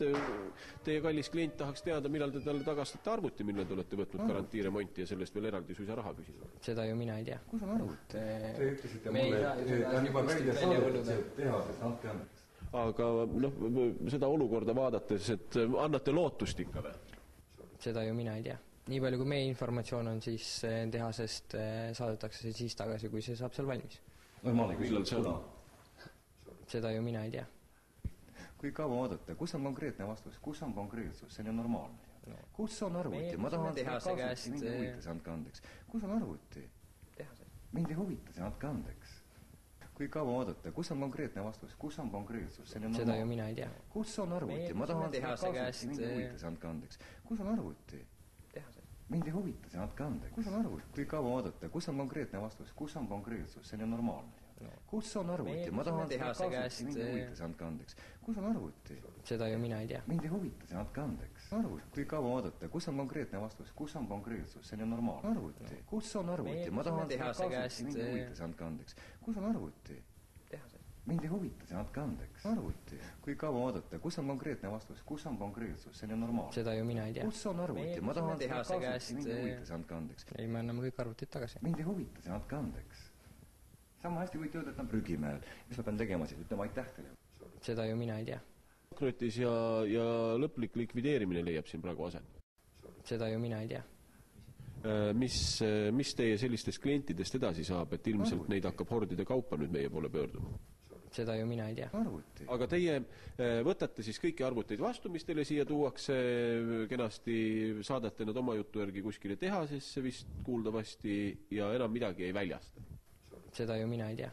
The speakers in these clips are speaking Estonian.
Teie kallis klient tahaks teada, millal te talle tagastate arvuti, millal te olete võtnud garantiiremonti ja sellest veel eraldi suisa raha küsida. Seda ju mina ei tea. Kus on arvuti? Te ütlesite mulle, et on juba välja saadetud tehases, andke andeks. Aga seda olukorda vaadates, et annate lootust ikka või? Seda ju mina ei tea. Nii palju, kui meie informatsioon on, siis tehasest saadetakse see siis tagasi, kui see saab seal valmis. Normaalne küsimus. Seda ju mina ei tea. Kui kaua oodata, kus on konkreetne vastus, kus on konkreetsus, see on normaalne. Kus on arvuti? Ma tahan seda kaasust, mind ei huvita see, andke andeks. Kus on arvuti? Mind ei huvita see, andke andeks. Kui kaua oodata, kus on konkreetne vastus, kus on konkreetsus, see on normaalne. Seda ju mina ei tea. Kus on arvuti? Ma tahan seda kaasust, mind ei huvita see, andke andeks. Kus on arvuti? Mind ei huvita see, andke andeks. Kus on arvuti? Kui kaua oodata, kus on konkreetne vastus, kus on konkreetsus, see on normaalne. Kus on arvuti? Ma tahan seda kaasust, mind ei huvita see, andke andeks. Kus on arvuti? Seda ju mina ei tea. Mind ei huvita see, andke andeks. Kui kaua oodata, kus on konkreetne vastus, kus on konkreetsus, see on normaalne. Arvuti? Kus on arvuti? Ma tahan seda kaasust, mind ei huvita see, andke andeks. Kus on arvuti? Mind ei huvita see, andke andeks. Arvuti. Kui kaua oodata, kus on konkreetne vastus, kus on konkreetsus, see on normaalne. Seda ju mina ei tea. Kus on arvuti? Ma tahan seda kaasust, mind ei huvita see, andke andeks. Ei, me anname kõik arvutid tagasi. Mind ei huvita see, andke andeks. Sama hästi võite öelda, et on prügimäel. Mis ma pean tegema siis? Ütlema aitäh teile. Seda ju mina ei tea. Pankrotis ja lõplik likvideerimine leiab siin praegu aset. Seda ju mina ei tea. Mis teie sellistest klientidest edasi saab, et ilmselt neid hakkab hordide kaupa nüüd meie poole pöörduma? Seda ju mina ei tea. Arvuti. Aga teie võtate siis kõiki arvuteid vastu, mis teile siia tuuakse, kenasti saadate nad oma jutu järgi kuskile tehasesse vist kuuldavasti ja enam midagi ei väljasta? Seda ju mina ei tea.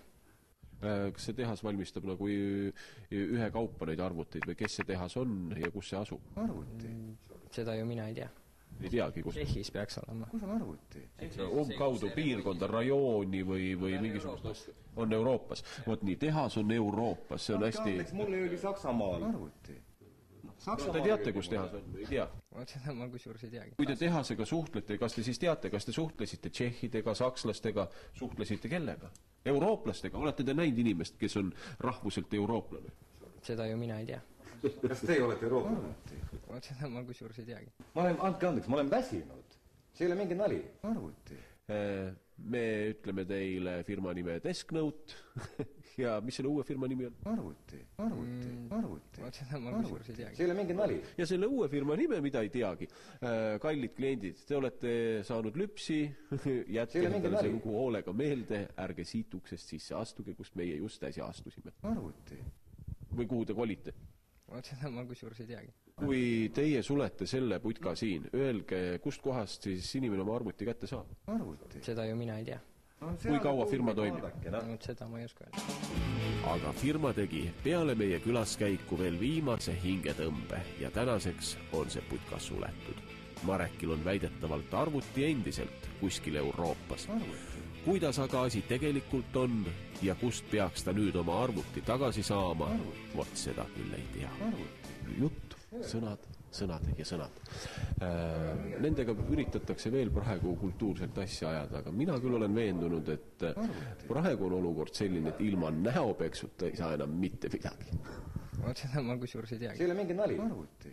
Kas see tehas valmistab nagu ühe kaupa neid arvuteid või kes see tehas on ja kus see asub? Arvuti. Seda ju mina ei tea. Ei teagi, kus? Tšehhis peaks olema. Kus on arvuti? Kaudu piirkonda, rajooni või mingisugust on Euroopas. Vot nii, tehas on Euroopas, see on hästi... Mulle oli Saksamaal. Arvuti. Te teate, kus tehas on? Ei tea. Seda ma kusjuures ei teagi. Kui te tehasega suhtlete, kas te siis teate, kas te suhtlesite tšehhidega, sakslastega, suhtlesite kellega? Eurooplastega? Olete te näinud inimest, kes on rahvuselt eurooplane? Seda ju mina ei tea. Kas teie olete eurooplane? Seda ma kusjuures ei teagi. Andke andeks, ma olen väsinud. See ei ole mingi nali. Arvuti. Me ütleme teile firma nime Desknote ja mis selle uue firma nimi on? Arvuti. Seda ma kusjuures ei teagi. See ei ole mingi nali. Ja selle uue firma nime, mida ei teagi. Kallid kliendid, te olete saanud lüpsi, jätke endale see lugu hoolega meelde, ärge siit uksest sisse astuge, kust meie just äsja astusime. Arvuti. Või kuhu te kolite? Seda ma kusjuures ei teagi. Kui teie sulete selle putka siin, öelge, kust kohast siis inimene oma arvuti kätte saab? Arvuti. Seda ju mina ei tea. Kui kaua firma toimib? Seda ma ei oska öelda. Aga firma tegi peale meie külaskäiku veel viimase hingetõmbe ja tänaseks on see putka suletud. Marekil on väidetavalt arvuti endiselt kuskil Euroopas. Kuidas aga asi tegelikult on ja kust peaks ta nüüd oma arvuti tagasi saama, vot seda küll ei tea. Jutt, sõnad ja sõnad. Nendega üritatakse veel praegu kultuurselt asja ajada, aga mina küll olen veendunud, et praegu on olukord selline, et ilma näopeksuta ei saa enam mitte midagi. Seda ma kusjuures ei teagi. See ei ole mingi nali. Arvuti.